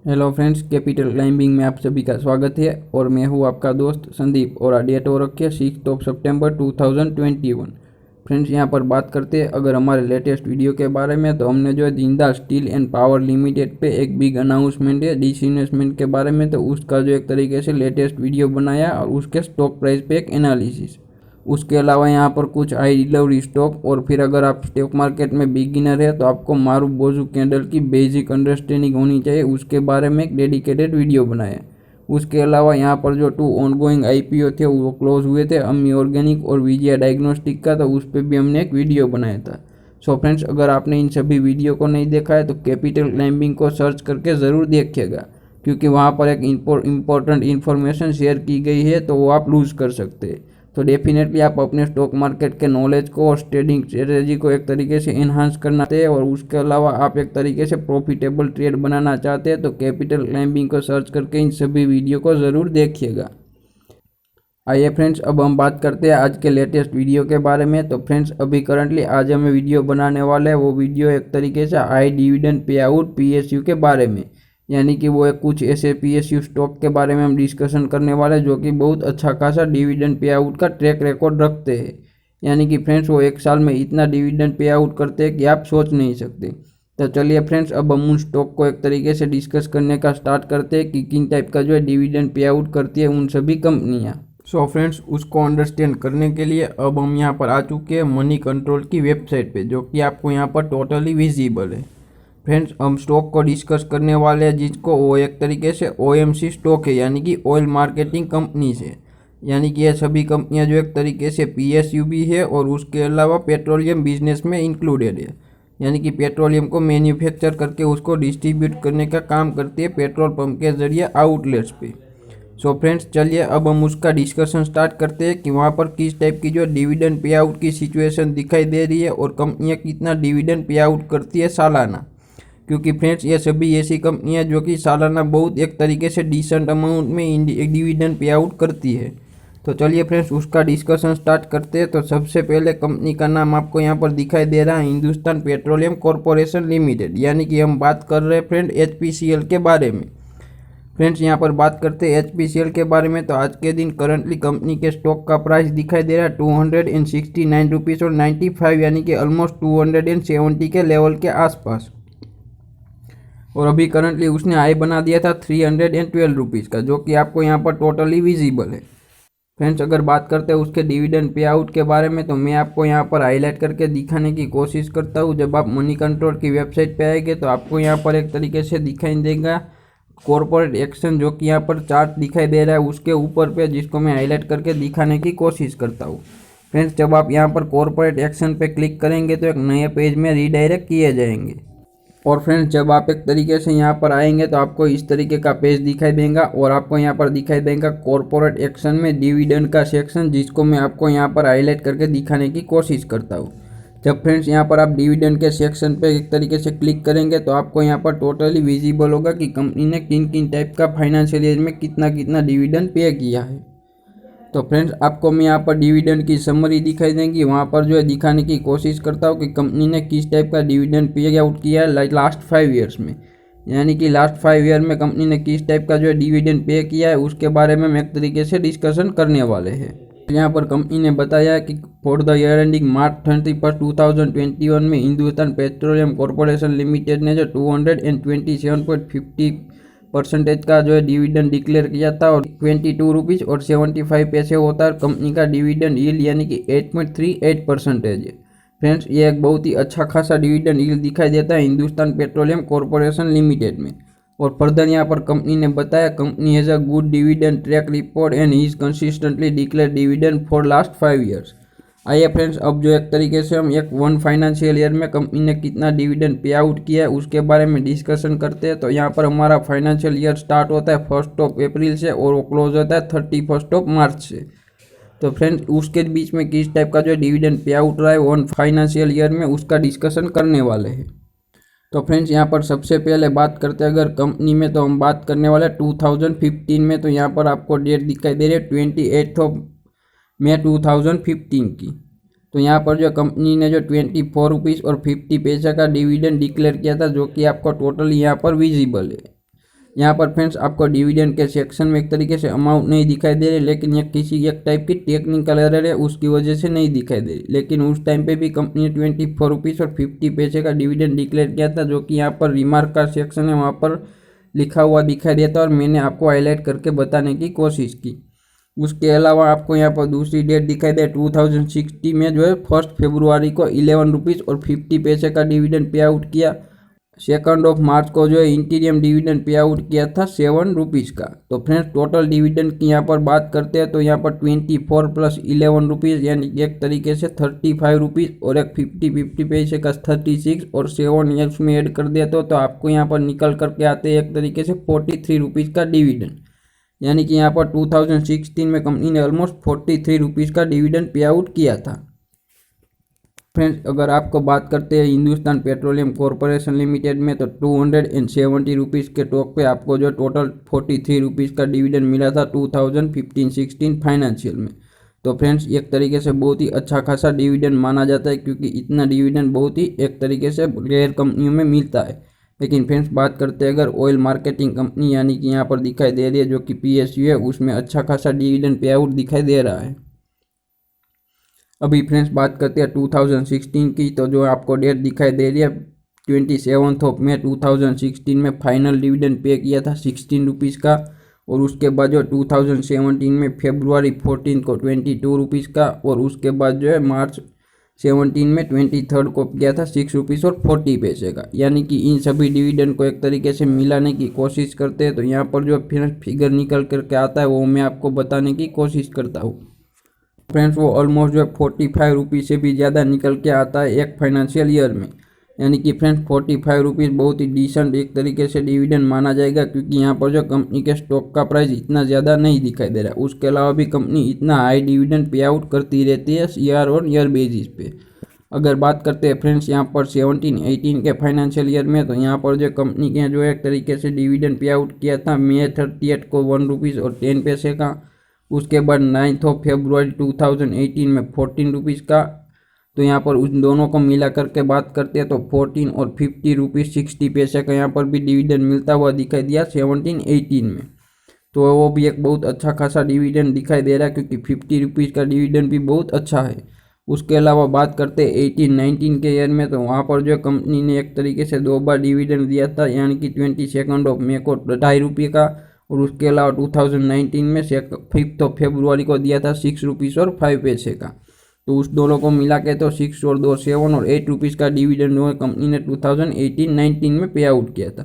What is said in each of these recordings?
Hello friends, capital climbing में आप सभी का स्वागत है और मैं हूं आपका दोस्त संदीप। और डेट हो रखी है 6 सितंबर 2021। फ्रेंड्स, यहां पर बात करते हैं अगर हमारे लेटेस्ट वीडियो के बारे में, तो हमने जो है Jindal steel and power limited पे एक बिग अनाउंसमेंट है डिसइन्वेस्टमेंट के बारे में, तो उसका जो एक तरीके से लेटेस्ट वीडियो बनाया और उसके स्टॉक प्राइस पे एक एनालिसिस। उसके अलावा यहाँ पर कुछ हाई डिलीवरी स्टॉक, और फिर अगर आप स्टॉक मार्केट में बिगिनर है तो आपको मारुबोजू कैंडल की बेसिक अंडरस्टैंडिंग होनी चाहिए, उसके बारे में एक डेडिकेटेड वीडियो बनाया। उसके अलावा यहाँ पर जो 2 ऑनगोइंग आईपीओ थे वो क्लोज हुए थे, अम्मी ऑर्गेनिक और विजया डायग्नोस्टिक का, तो उस पर भी हमने एक वीडियो बनाया था। सो फ्रेंड्स, अगर आपने इन सभी वीडियो को नहीं देखा है तो कैपिटल क्लाइंबिंग को सर्च करके ज़रूर देखिएगा, क्योंकि वहाँ पर एक इम्पोर्टेंट इन्फॉर्मेशन शेयर की गई है, तो वो आप लूज़ कर सकते हैं। तो डेफिनेटली आप अपने स्टॉक मार्केट के नॉलेज को और ट्रेडिंग स्ट्रेटेजी को एक तरीके से इन्हांस करना चाहते हैं, और उसके अलावा आप एक तरीके से प्रॉफिटेबल ट्रेड बनाना चाहते हैं, तो कैपिटल क्लाइंबिंग को सर्च करके इन सभी वीडियो को ज़रूर देखिएगा। आइए फ्रेंड्स, अब हम बात करते हैं आज के लेटेस्ट वीडियो के बारे में। तो फ्रेंड्स, अभी करंटली आज हमें वीडियो बनाने वाले हैं, वो वीडियो एक तरीके से high dividend pay out PSU के बारे में, यानी कि वो एक कुछ ऐसे पीएसयू स्टॉक के बारे में हम डिस्कशन करने वाले हैं जो कि बहुत अच्छा खासा डिविडेंड पे आउट का ट्रैक रिकॉर्ड रखते हैं। यानी कि फ्रेंड्स, वो एक साल में इतना डिविडेंड पे आउट करते हैं कि आप सोच नहीं सकते। तो चलिए फ्रेंड्स, अब हम उन स्टॉक को एक तरीके से डिस्कस करने का स्टार्ट करते हैं कि किन टाइप का जो है डिविडेंड पे आउट करती है उन सभी कंपनियाँ। सो फ्रेंड्स, उसको अंडरस्टैंड करने के लिए अब हम यहाँ पर आ चुके हैं मनी कंट्रोल की वेबसाइट पे, जो कि आपको यहाँ पर टोटली विजिबल है। फ्रेंड्स, हम स्टॉक को डिस्कस करने वाले हैं जिसको वो एक तरीके से ओएमसी स्टॉक है, यानी कि ऑयल मार्केटिंग कंपनी से। यानी कि ये सभी कंपनियां जो एक तरीके से पीएसयू भी है और उसके अलावा पेट्रोलियम बिजनेस में इंक्लूडेड है। यानी कि पेट्रोलियम को मैन्युफैक्चर करके उसको डिस्ट्रीब्यूट करने का काम करती है पेट्रोल पंप के जरिए आउटलेट्स पे। सो फ्रेंड्स, चलिए अब हम उसका डिस्कशन स्टार्ट करते हैं कि वहाँ पर किस टाइप की जो डिविडेंड पे आउट की सिचुएशन दिखाई दे रही है और कंपनियाँ कितना डिविडेंड पे आउट करती है सालाना। क्योंकि फ्रेंड्स, ये सभी ऐसी कंपनियां जो कि सालाना बहुत एक तरीके से डिसेंट अमाउंट में डिविडेंड पे आउट करती है। तो चलिए फ्रेंड्स, उसका डिस्कशन स्टार्ट करते हैं। तो सबसे पहले कंपनी का नाम आपको यहाँ पर दिखाई दे रहा है हिंदुस्तान पेट्रोलियम कॉरपोरेशन लिमिटेड, यानी कि हम बात कर रहे हैं फ्रेंड एचपीसीएल के बारे में। फ्रेंड्स, यहाँ पर बात करते हैं एचपीसीएल के बारे में। तो आज के दिन करंटली कंपनी के स्टॉक का प्राइस दिखाई दे रहा है 269 रुपीज़ और 95, यानी कि ऑलमोस्ट 270 के लेवल के आसपास। और अभी करंटली उसने हाई बना दिया था 312 रुपीज़ का, जो कि आपको यहाँ पर टोटली विजिबल है। फ्रेंड्स, अगर बात करते हैं उसके डिविडेंड पे आउट के बारे में, तो मैं आपको यहाँ पर हाईलाइट करके दिखाने की कोशिश करता हूँ। जब आप मनी कंट्रोल की वेबसाइट पे आएंगे तो आपको यहाँ पर एक तरीके से दिखाई देगा कॉर्पोरेट एक्शन, जो कि यहाँ पर चार्ट दिखाई दे रहा है उसके ऊपर पे, जिसको मैं हाईलाइट करके दिखाने की कोशिश करता हूँ। फ्रेंड्स, जब आप यहाँ पर कॉर्पोरेट एक्शन पे क्लिक करेंगे तो एक नए पेज में रीडायरेक्ट किए जाएंगे। और फ्रेंड्स, जब आप एक तरीके से यहाँ पर आएंगे तो आपको इस तरीके का पेज दिखाई देगा, और आपको यहाँ पर दिखाई देगा कॉर्पोरेट एक्शन में डिविडेंड का सेक्शन, जिसको मैं आपको यहाँ पर हाईलाइट करके दिखाने की कोशिश करता हूँ। जब फ्रेंड्स यहाँ पर आप डिविडेंड के सेक्शन पे एक तरीके से क्लिक करेंगे तो आपको यहाँ पर टोटली विजिबल होगा कि कंपनी ने किन किन टाइप का फाइनेंशियल ईयर में कितना कितना डिविडेंड पे किया है। तो फ्रेंड्स, आपको मैं यहाँ पर डिविडेंड की समरी दिखाई देंगी, वहाँ पर जो है दिखाने की कोशिश करता हूँ कि कंपनी ने किस टाइप का डिविडेंड पे आउट किया है लास्ट 5 ईयर्स में। यानी कि लास्ट 5 ईयर में कंपनी ने किस टाइप का जो है डिविडेंड पे किया है, उसके बारे में हम एक तरीके से डिस्कशन करने वाले हैं। यहाँ पर कंपनी ने बताया कि फॉर द ईयर एंडिंग मार्च 31, 2021 में हिंदुस्तान पेट्रोलियम कॉरपोरेशन लिमिटेड ने जो 227.50% का जो है डिविडेंड डिक्लेयर किया था, और 22 रुपीज़ और 75 पैसे होता है कंपनी का डिविडेंड यील्ड, यानी कि 8.38% है। फ्रेंड्स, ये एक बहुत ही अच्छा खासा डिविडेंड यील्ड दिखाई देता है हिंदुस्तान पेट्रोलियम कॉरपोरेशन लिमिटेड में। और फर्दर यहाँ पर कंपनी ने बताया company has a good dividend track record and is consistently declare dividend for last 5 years. आइए फ्रेंड्स, अब जो एक तरीके से हम एक 1 फाइनेंशियल ईयर में कंपनी ने कितना डिविडेंड पे आउट किया है उसके बारे में डिस्कशन करते हैं। तो यहाँ पर हमारा फाइनेंशियल ईयर स्टार्ट होता है 1 अप्रैल से और वो क्लोज होता है 31 मार्च से। तो फ्रेंड्स, उसके बीच में किस टाइप का जो डिविडेंड पे आउट रहा है 1 फाइनेंशियल ईयर में, उसका डिस्कशन करने वाले हैं। तो फ्रेंड्स, यहाँ पर सबसे पहले बात करते हैं अगर कंपनी में, तो हम बात करने वाले 2015 में। तो यहाँ पर आपको डेट दिखाई दे रही है 28 मई 2015 की। तो यहाँ पर जो कंपनी ने जो 24 रुपीज़ और 50 पैसे का डिविडेंड डिक्लेयर किया था, जो कि आपको टोटल यहाँ पर विजिबल है। यहाँ पर फ्रेंड्स आपको डिविडेंड के सेक्शन में एक तरीके से अमाउंट नहीं दिखाई दे रही, लेकिन यह किसी एक टाइप की टेक्निकल एरर है, उसकी वजह से नहीं दिखाई दे रही। लेकिन उस टाइम पे भी कंपनी ने 24 रुपीज़ और 50 पैसे का डिविडेंड डिक्लेयर किया था, जो कि यहाँ पर रिमार्क का सेक्शन है वहाँ पर लिखा हुआ दिखाई देता है और मैंने आपको हाईलाइट करके बताने की कोशिश की। उसके अलावा आपको यहाँ पर दूसरी डेट दिखाई दे 2060 में जो है 1 फरवरी को 11 रुपीज़ और 50 पैसे का डिविडेंड पे आउट किया। 2 मार्च को जो है इंटीरियम डिविडेंड पे आउट किया था 7 रुपीज़ का। तो फ्रेंड्स टोटल डिविडेंड की यहाँ पर बात करते हैं तो यहाँ पर 24 प्लस 11 रुपीज़ यानी एक तरीके से 35 रुपीज़ और एक 50 पैसे का 36 और 7 ईयर्स में ऐड कर दिया तो आपको यहाँ पर निकल करके आते हैं एक तरीके से 43 रुपीज़ का डिविडेंड। यानी कि यहाँ पर 2016 में कंपनी ने ऑलमोस्ट 43 रुपीज़ का डिविडेंड पे आउट किया था। फ्रेंड्स अगर आपको बात करते हैं हिंदुस्तान पेट्रोलियम कॉरपोरेशन लिमिटेड में तो 270 रुपीज़ के टॉप पे आपको जो टोटल 43 रुपीज़ का डिविडेंड मिला था 2015-16 फाइनेंशियल में। तो फ्रेंड्स एक तरीके से बहुत ही अच्छा खासा डिविडेंड माना जाता है, क्योंकि इतना डिविडेंड बहुत ही एक तरीके से रेयर कंपनियों में मिलता है। लेकिन फ्रेंड्स बात करते हैं अगर ऑयल मार्केटिंग कंपनी यानी कि यहाँ पर दिखाई दे रही है जो कि PSU है, उसमें अच्छा खासा डिविडेंड पे आउट दिखाई दे रहा है। अभी फ्रेंड्स बात करते हैं 2016 की, तो जो आपको डेट दिखाई दे रही है 27 मई 2016 में फाइनल डिविडेंड पे किया था 16 रुपीज़ का। और उसके बाद जो 2017 में February 14 को 22 रुपीज़ का, और उसके बाद जो है मार्च 17 में 23 को किया था 6 रुपीज़ और 40 पैसे का। यानी कि इन सभी डिविडेंड को एक तरीके से मिलाने की कोशिश करते हैं, तो यहाँ पर जो फिगर निकल करके आता है वो मैं आपको बताने की कोशिश करता हूँ। फ्रेंड्स वो ऑलमोस्ट जो है 45 रुपीज़ से भी ज़्यादा निकल के आता है एक फाइनेंशियल ईयर में। यानी कि फ्रेंड्स 45 रुपीज़ बहुत ही डिसेंट एक तरीके से डिविडेंड माना जाएगा, क्योंकि यहाँ पर जो कंपनी के स्टॉक का प्राइस इतना ज़्यादा नहीं दिखाई दे रहा है। उसके अलावा भी कंपनी इतना हाई डिविडेंड पे आउट करती रहती है ईयर और ईयर बेसिस पे। अगर बात करते हैं फ्रेंड्स यहाँ पर 17-18 के फाइनेंशियल ईयर में, तो यहाँ पर जो कंपनी के जो एक तरीके से डिविडेंड पे आउट किया था May 30 को 1 रुपीज़ और 10 पैसे का। उसके बाद 9 फरवरी 2018 में 14 रुपीज़ का। तो यहाँ पर उन दोनों को मिला करके बात करते हैं तो 14 और 50 रुपीज़ 60 पैसे का यहाँ पर भी डिविडेंड मिलता हुआ दिखाई दिया 17-18 में। तो वो भी एक बहुत अच्छा खासा डिविडेंड दिखाई दे रहा है, क्योंकि 50 रुपीज़ का डिविडेंड भी बहुत अच्छा है। उसके अलावा बात करते हैं 18-19 के ईयर में, तो वहाँ पर जो कंपनी ने एक तरीके से 2 बार डिविडेंड दिया था, यानी कि 22 मई को 2.5 रुपये का, और उसके अलावा 2019 में 5 फरवरी को दिया था 6 रुपीज़ और 5 पैसे का। तो उस दोनों को मिला के तो 6 और 2 7 और 8 रुपीज़ का डिविडेंड कंपनी ने 2018-19 में पे आउट किया था।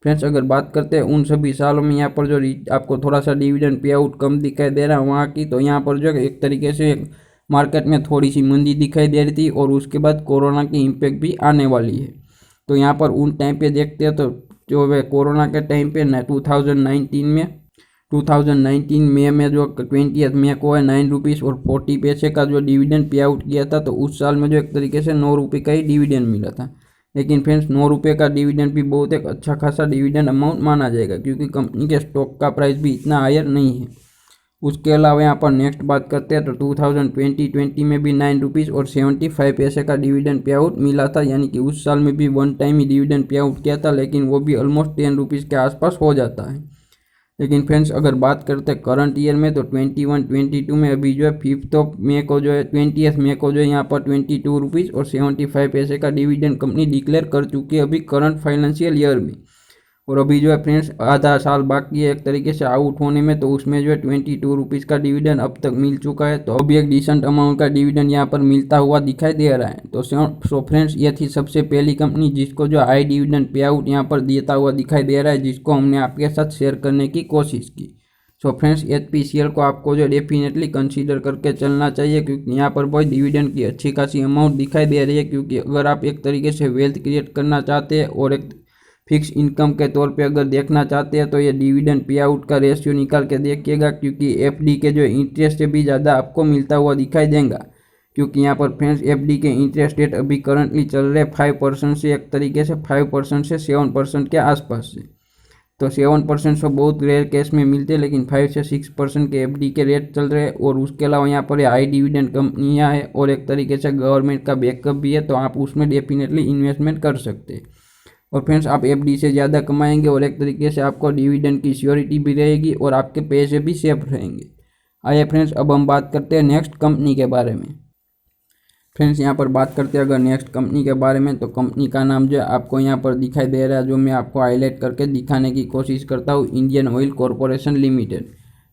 फ्रेंड्स अगर बात करते हैं उन सभी सालों में यहाँ पर जो आपको थोड़ा सा डिविडेंड पे आउट कम दिखाई दे रहा है वहाँ की, तो यहाँ पर जो एक तरीके से मार्केट में थोड़ी सी मंदी दिखाई दे रही थी, और उसके बाद कोरोना की इम्पैक्ट भी आने वाली है। तो यहाँ पर उन टाइम पे देखते हैं तो जो है कोरोना के टाइम पे 2019 मई में जो 20 मई को है 9 रुपीज़ और 40 पैसे का जो डिविडेंड पे आउट किया था, तो उस साल में जो एक तरीके से 9 रुपये का ही डिविडेंड मिला था। लेकिन फ्रेंड्स 9 रुपये का डिविडेंड भी बहुत एक अच्छा खासा डिविडेंड अमाउंट माना जाएगा, क्योंकि कंपनी के स्टॉक का प्राइस भी इतना हायर नहीं है। उसके अलावा यहाँ पर नेक्स्ट बात करते हैं तो 2020 में भी 9 रुपीज़ और 75 पैसे का डिविडेंड पे आउट मिला था। यानी कि उस साल में भी 1 टाइम ही डिविडेंड पे आउट किया था, लेकिन वो भी ऑलमोस्ट 10 रुपीज़ के आसपास हो जाता है। लेकिन फ्रेंड्स अगर बात करते हैं करंट ईयर में, तो 21-22 में अभी जो है 20 मई को जो है यहाँ पर 22 रुपीज़ और 75 पैसे का डिविडेंड कंपनी डिक्लेयर कर चुकी है अभी करंट फाइनेंशियल ईयर में। और अभी जो है फ्रेंड्स आधा साल बाकी है एक तरीके से आउट होने में, तो उसमें जो है 22 रुपीज़ का डिविडेंड अब तक मिल चुका है। तो अभी एक डिसेंट अमाउंट का डिविडेंड यहाँ पर मिलता हुआ दिखाई दे रहा है। तो सो फ्रेंड्स ये थी सबसे पहली कंपनी जिसको जो हाई डिविडेंड पे आउट यहाँ पर देता हुआ दिखाई दे रहा है, जिसको हमने आपके साथ शेयर करने की कोशिश की। सो फ्रेंड्स HPCL को आपको जो डेफिनेटली कंसीडर करके चलना चाहिए, क्योंकि यहाँ पर बहुत डिविडेंड की अच्छी खासी अमाउंट दिखाई दे रही है। क्योंकि अगर आप एक तरीके से वेल्थ क्रिएट करना चाहते हैं और एक फिक्स इनकम के तौर पे अगर देखना चाहते हैं, तो ये डिविडेंड पे आउट का रेशियो निकाल के देखिएगा, क्योंकि FD के जो इंटरेस्ट से भी ज़्यादा आपको मिलता हुआ दिखाई देगा। क्योंकि यहाँ पर फ्रेंड्स FD के इंटरेस्ट रेट अभी करंटली चल रहे 5% से एक तरीके से 5% से 7% के आसपास से। तो 7% से बहुत रेयर केस में मिलते हैं, लेकिन 5 से 6% के FD के रेट चल रहे हैं। और उसके अलावा यहाँ पर हाई डिविडेंड कंपनियाँ हैं और एक तरीके से गवर्नमेंट का बैकअप भी है, तो आप उसमें डेफिनेटली इन्वेस्टमेंट कर सकते हैं। और फ्रेंड्स आप एफडी से ज़्यादा कमाएंगे और एक तरीके से आपको डिविडेंड की श्योरिटी भी रहेगी और आपके पैसे भी सेफ रहेंगे। आइए फ्रेंड्स अब हम बात करते हैं नेक्स्ट कंपनी के बारे में। फ्रेंड्स यहाँ पर बात करते हैं अगर नेक्स्ट कंपनी के बारे में, तो कंपनी का नाम जो है आपको यहाँ पर दिखाई दे रहा है, जो मैं आपको हाईलाइट करके दिखाने की कोशिश करता हूँ, Indian oil corporation limited.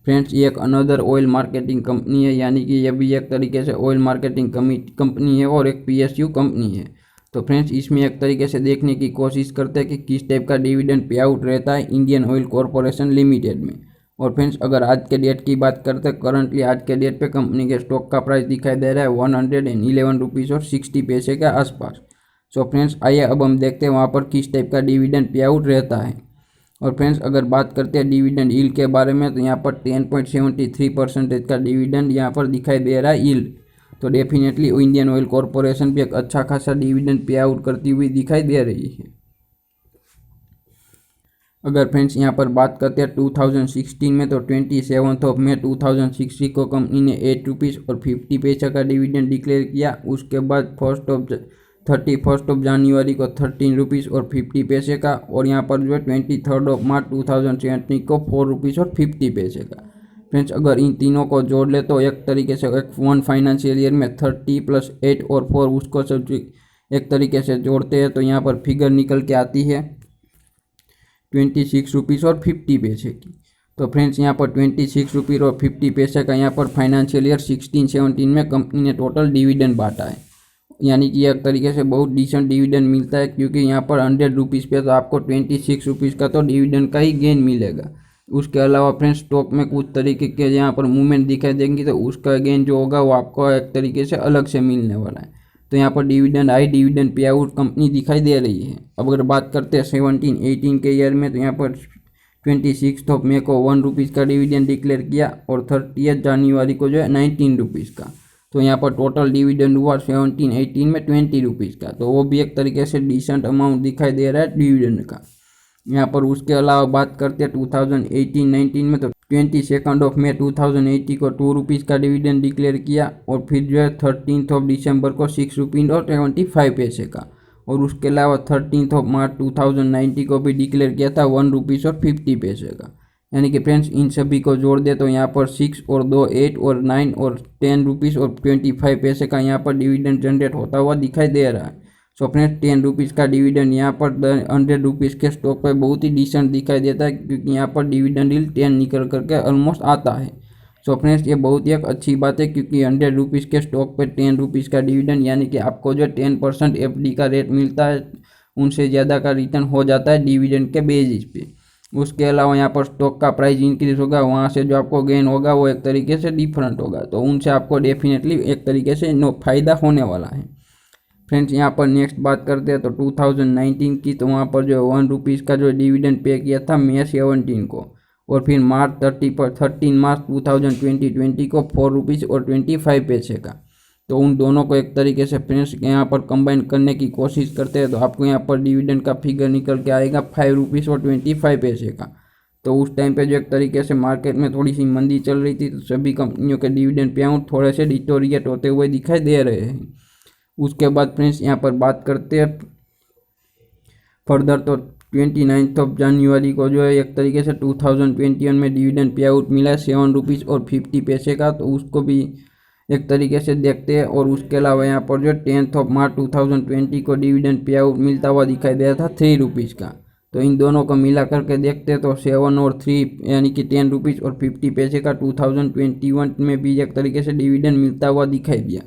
Friends ये एक अनदर ऑयल मार्केटिंग कंपनी है, यानी कि ये भी एक तरीके से ऑयल मार्केटिंग कंपनी है और एक पीएसयू कंपनी है। तो फ्रेंड्स इसमें एक तरीके से देखने की कोशिश करते हैं कि किस टाइप का डिविडेंड पे आउट रहता है इंडियन ऑयल कॉरपोरेशन लिमिटेड में। और फ्रेंड्स अगर आज के डेट की बात करते हैं, करंटली आज के डेट पे कंपनी के स्टॉक का प्राइस दिखाई दे रहा है 111 रुपीज़ और 60 पैसे के आसपास। सो फ्रेंड्स आइए अब हम देखते हैं वहाँ पर किस टाइप का डिविडेंड पे आउट रहता है। और फ्रेंड्स अगर बात करते हैं डिविडेंड यील्ड के बारे में, तो यहाँ पर 10.73% का डिविडेंड यहाँ पर दिखाई दे रहा है यील्ड। तो डेफिनेटली इंडियन ऑयल कॉरपोरेशन भी एक अच्छा खासा डिविडेंड पे आउट करती हुई दिखाई दे रही है। अगर फ्रेंड्स यहाँ पर बात करते हैं 2016 में, तो 27 मई 2016 को कंपनी ने 8 रुपीज़ और 50 पैसे का डिविडेंड डिक्लेयर किया। उसके बाद 31 जनवरी को 13 रुपीज़ और 50 पैसे का, और यहाँ पर जो है 23 मार्च 2017 को 4 रुपीज़ और 50 पैसे का। फ्रेंड्स अगर इन तीनों को जोड़ ले तो एक तरीके से एक वन फाइनेंशियल ईयर में 30 + 8 और 4 उसको सब एक तरीके से जोड़ते हैं तो यहाँ पर फिगर निकल के आती है 26 रुपीज़ और 50 पैसे की। तो फ्रेंड्स यहाँ पर 26 रुपीज़ और 50 पैसे का यहाँ पर फाइनेंशियल ईयर 16-17 में कंपनी ने टोटल डिविडेंड बांटा है, यानी कि एक तरीके से बहुत डिसेंट डिविडेंड मिलता है, क्योंकि यहाँ पर 100 रुपीज़ पे तो आपको 26 रुपीज़ का तो डिविडेंड का ही गेन मिलेगा। उसके अलावा फ्रेंड्स स्टॉक में कुछ तरीके के यहाँ पर मूवमेंट दिखाई देंगी, तो उसका गेन जो होगा वो आपको एक तरीके से अलग से मिलने वाला है। तो यहाँ पर dividend high dividend pay out company दिखाई दे रही है। अब अगर बात करते हैं 17-18 के ईयर में, तो यहाँ पर 26 मई को 1 रुपीज़ का डिविडेंड डिक्लेयर किया और 30 जनवरी को जो है 19 रुपीज़ का। तो यहाँ पर टोटल डिविडेंड हुआ 17-18 में 20 रुपीज़ का, तो वो भी एक तरीके से डिसेंट अमाउंट दिखाई दे रहा है डिविडेंड का यहाँ पर। उसके अलावा बात करते हैं 2018-19 में, तो 22 मई 2080 को 2 रुपीज़ का डिविडेंड डिक्लेयर किया और फिर जो है 13 दिसंबर को 6 रुपीज़ और 75 पैसे का, और उसके अलावा 13 मार्च 2090 को भी डिक्लेयर किया था 1 रुपीज़ और 50 पैसे का। यानी कि फ्रेंड्स इन सभी को जोड़ दे तो यहाँ पर 6 और 2 8 और 9 और 10 रुपीज़ और 25 पैसे का यहाँ पर डिविडेंड जनरेट होता हुआ दिखाई दे रहा है। सो फ्रेंड्स 10 रुपीज़ का डिविडेंड यहाँ पर 100 रुपीज़ के स्टॉक पर बहुत ही डिसेंट दिखाई देता है, क्योंकि यहाँ पर डिविडेंड यील्ड 10 निकल करके ऑलमोस्ट आता है। सो फ्रेंड्स ये बहुत ही एक अच्छी बात है, क्योंकि 100 रुपीज़ के स्टॉक पर 10 रुपीज़ का डिविडेंड, यानी कि आपको जो 10% एफडी का रेट मिलता है, उनसे ज़्यादा का रिटर्न हो जाता है डिविडेंड के बेसिस पे। उसके अलावा यहाँ पर स्टॉक का प्राइस इंक्रीज होगा, वहाँ से जो आपको गेन होगा वो एक तरीके से डिफरेंट होगा, तो उनसे आपको डेफिनेटली एक तरीके से फ़ायदा होने वाला है। फ्रेंड्स यहाँ पर नेक्स्ट बात करते हैं तो 2019 की, तो वहाँ पर जो 1 रुपीज़ का जो डिविडेंड पे किया था मई 17 को, और फिर मार्च 13 मार्च 2020 को 4 रुपीज़ और 25 पैसे का। तो उन दोनों को एक तरीके से फ्रेंड्स यहाँ पर कंबाइन करने की कोशिश करते हैं तो आपको यहाँ पर डिविडेंड का फिगर निकल के आएगा 5 रुपीज़ और 25 पैसे का। तो उस टाइम पे जो एक तरीके से मार्केट में थोड़ी सी मंदी चल रही थी, तो सभी कंपनियों के डिविडेंड पे आउट थोड़े से डिटोरिएट होते हुए दिखाई दे रहे हैं। उसके बाद फ्रेंड्स यहाँ पर बात करते हैं फर्दर, तो 29 जनवरी को जो है एक तरीके से 2021 में डिविडेंड पे आउट मिला है 7 रुपीज़ और 50 पैसे का, तो उसको भी एक तरीके से देखते हैं। और उसके अलावा यहाँ पर जो 10 मार्च 2020 को डिविडेंड पे आउट मिलता हुआ दिखाई दे रहा था 3 रुपीज़ का। तो इन दोनों को मिला करके देखते हैं तो 7 और 3 यानी कि 10 रुपीज़ और 50 पैसे का 2021 में भी एक तरीके से डिविडेंड मिलता हुआ दिखाई दिया।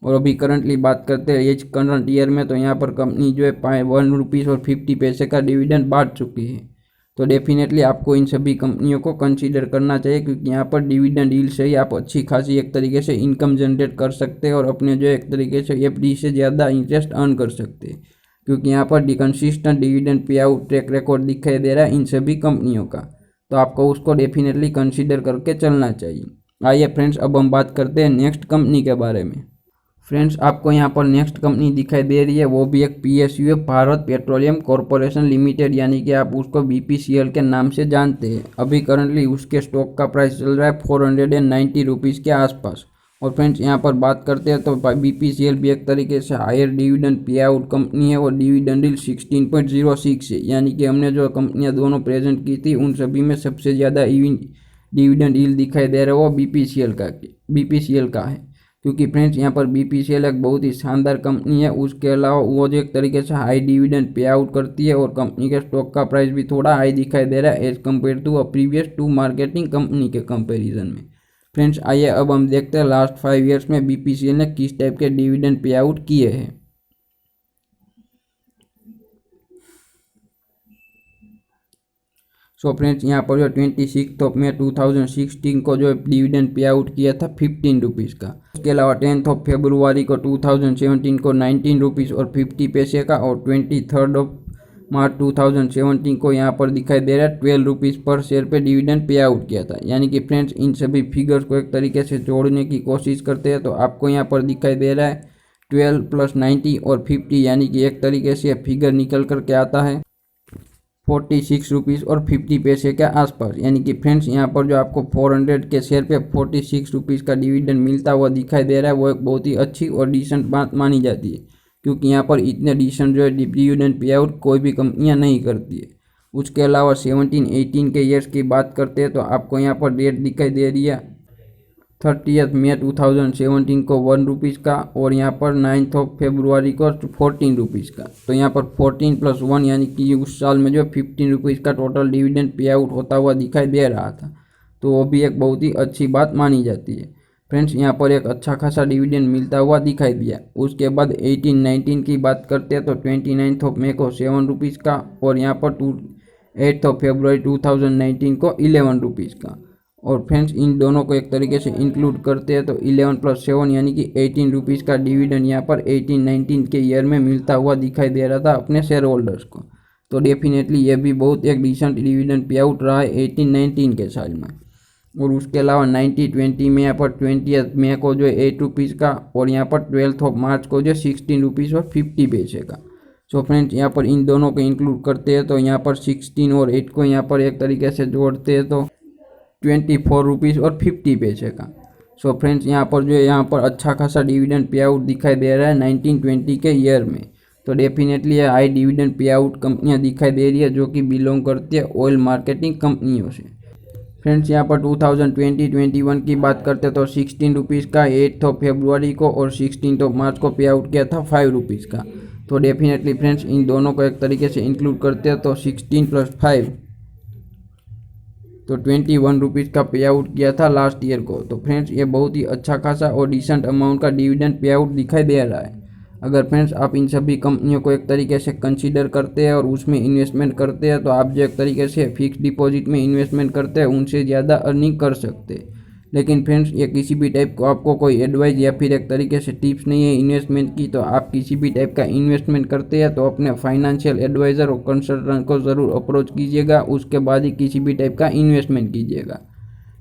और अभी करंटली बात करते हैं एज करंट ईयर में, तो यहाँ पर कंपनी जो है 1 रुपीज़ और 50 पैसे का डिविडेंड बांट चुकी है। तो डेफिनेटली आपको इन सभी कंपनियों को कंसीडर करना चाहिए, क्योंकि यहाँ पर डिविडेंड यील्ड से ही आप अच्छी खासी एक तरीके से इनकम जनरेट कर सकते हैं और अपने जो एक तरीके से एफडी से ज़्यादा इंटरेस्ट अर्न कर सकते हैं, क्योंकि यहाँ पर consistent dividend pay out track record दिखाई दे रहा है इन सभी कंपनियों का, तो आपको उसको डेफिनेटली कंसीडर करके चलना चाहिए। आइए फ्रेंड्स अब हम बात करते हैं नेक्स्ट कंपनी के बारे में। फ्रेंड्स आपको यहाँ पर नेक्स्ट कंपनी दिखाई दे रही है, वो भी एक पीएसयू है, भारत पेट्रोलियम कॉरपोरेशन लिमिटेड, यानी कि आप उसको बीपीसीएल के नाम से जानते हैं। अभी करंटली उसके स्टॉक का प्राइस चल रहा है 490 रुपीज़ के आसपास, और फ्रेंड्स यहाँ पर बात करते हैं तो BPCL भी एक तरीके से higher dividend pay out company है और डिविडेंड यील्ड 16.06 है, यानी कि हमने जो कंपनियां दोनों प्रेजेंट की थी उन सभी में सबसे ज़्यादा डिविडेंड यील्ड दिखाई दे रहा है वो BPCL का है, क्योंकि फ्रेंड्स यहाँ पर BPCL एक बहुत ही शानदार कंपनी है। उसके अलावा वो जो एक तरीके से हाई डिविडेंड पे आउट करती है और कंपनी के स्टॉक का प्राइस भी थोड़ा हाई दिखाई दे रहा है as compare to previous to marketing company के कंपैरिजन में। फ्रेंड्स आइए अब हम देखते हैं लास्ट 5 ईयर्स में BPCL ने किस टाइप के डिविडेंड पे आउट किए हैं। सो फ्रेंड्स यहाँ पर जो 26 मई 2016 को जो डिविडेंड पे आउट किया था 15 रुपीज़ का। उसके अलावा 10 फरवरी को 2017 को 19 रुपीज़ और 50 पैसे का, और 23 मार्च 2017 को यहाँ पर दिखाई दे रहा है 12 रुपीज़ पर शेयर पे डिविडेंड पे आउट किया था। यानी कि फ्रेंड्स इन सभी फिगर्स को एक तरीके से जोड़ने की कोशिश करते हैं तो आपको यहाँ पर दिखाई दे रहा है 12 + 90 और 50, यानी कि एक तरीके से फिगर निकल कर के आता है 46 रुपीज़ और 50 पैसे के आसपास। यानी कि फ्रेंड्स यहाँ पर जो आपको 400 के शेयर पे 46 रुपीज़ का डिविडेंड मिलता हुआ दिखाई दे रहा है वो एक बहुत ही अच्छी और डिसेंट बात मानी जाती है, क्योंकि यहाँ पर इतने डिसेंट जो है डिविडेंड पे आउट कोई भी कंपनियाँ नहीं करती है। उसके अलावा 17-18 के ईयर्स की बात करते हैं तो आपको यहाँ पर डेट दिखाई दे रही है 30 मई 2017 को 1 रुपीज़ का, और यहाँ पर 9 फरवरी को 14 रुपीज़ का। तो यहाँ पर 14 + 1 यानी कि उस साल में जो 15 रुपीज़ का टोटल डिविडेंड पे आउट होता हुआ दिखाई दे रहा था, तो वो भी एक बहुत ही अच्छी बात मानी जाती है। फ्रेंड्स यहाँ पर एक अच्छा खासा डिविडेंड मिलता हुआ दिखाई दिया। उसके बाद 18-19 की बात करते हैं तो 29 मई को 7 रुपीज़ का, और यहाँ पर 8 फरवरी 2019 को 11 रुपीज़ का। और फ्रेंड्स इन दोनों को एक तरीके से इंक्लूड करते हैं तो 11 + 7 यानी कि 18 रुपीज़ का डिविडेंड यहाँ पर 18-19 के ईयर में मिलता हुआ दिखाई दे रहा था अपने शेयर होल्डर्स को। तो डेफिनेटली ये भी बहुत एक डिसेंट डिविडेंड पे आउट रहा है 18-19 के साल में। और उसके अलावा 90-20 में यहाँ पर 20 मई को जो 8 रुपीज़ का, और यहाँ पर 12 मार्च को जो 16 रुपीज़ और 50 पैसे का। सो फ्रेंड्स यहाँ पर इन दोनों को इंक्लूड करते हैं तो यहाँ पर 16 और 8 को यहाँ पर एक तरीके से जोड़ते हैं तो 24 रुपीज़ और 50 पैसे का। सो फ्रेंड्स यहाँ पर जो है यहाँ पर अच्छा खासा डिविडेंड पे आउट दिखाई दे रहा है 19-20 के ईयर में। तो डेफिनेटली ये हाई डिविडेंड पे आउट कंपनियाँ दिखाई दे रही है जो कि बिलोंग करती है ऑयल मार्केटिंग कंपनियों से। फ्रेंड्स यहाँ पर 2020-21 की बात करते हैं तो 16 रुपीज़ का 8 फरवरी को और 16 मार्च को पे आउट किया था 5 रुपीज़ का। तो डेफिनेटली फ्रेंड्स इन दोनों को एक तरीके से इंक्लूड करते हैं तो 16 + 5 तो 21 रुपीज़ का पे आउट किया था लास्ट ईयर को। तो फ्रेंड्स ये बहुत ही अच्छा खासा और डिसेंट अमाउंट का डिविडेंड पे आउट दिखाई दे रहा है। अगर फ्रेंड्स आप इन सभी कंपनियों को एक तरीके से कंसीडर करते हैं और उसमें इन्वेस्टमेंट करते हैं तो आप जो एक तरीके से फिक्स डिपॉजिट में इन्वेस्टमेंट करते हैं उनसे ज़्यादा अर्निंग कर सकते हैं। लेकिन फ्रेंड्स ये किसी भी टाइप को आपको कोई एडवाइस या फिर एक तरीके से टिप्स नहीं है इन्वेस्टमेंट की। तो आप किसी भी टाइप का इन्वेस्टमेंट करते हैं तो अपने फाइनेंशियल एडवाइज़र और कंसल्टेंट को ज़रूर अप्रोच कीजिएगा, उसके बाद ही किसी भी टाइप का इन्वेस्टमेंट कीजिएगा,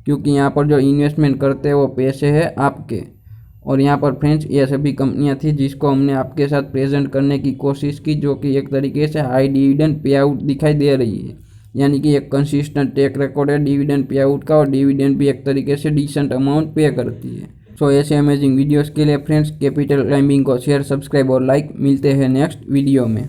क्योंकि यहाँ पर जो इन्वेस्टमेंट करते हैं वो पैसे है आपके। और यहाँ पर फ्रेंड्स ये सभी कंपनियाँ थी जिसको हमने आपके साथ प्रेजेंट करने की कोशिश की, जो कि एक तरीके से हाई डिविडेंड पे आउट दिखाई दे रही है, यानी कि एक कंसिस्टेंट ट्रैक रिकॉर्ड है डिविडेंड पे आउट का, और डिविडेंड भी एक तरीके से डिसेंट अमाउंट पे करती है। सो ऐसे अमेजिंग वीडियोस के लिए फ्रेंड्स कैपिटल क्लाइंबिंग को शेयर, सब्सक्राइब और लाइक। मिलते हैं नेक्स्ट वीडियो में।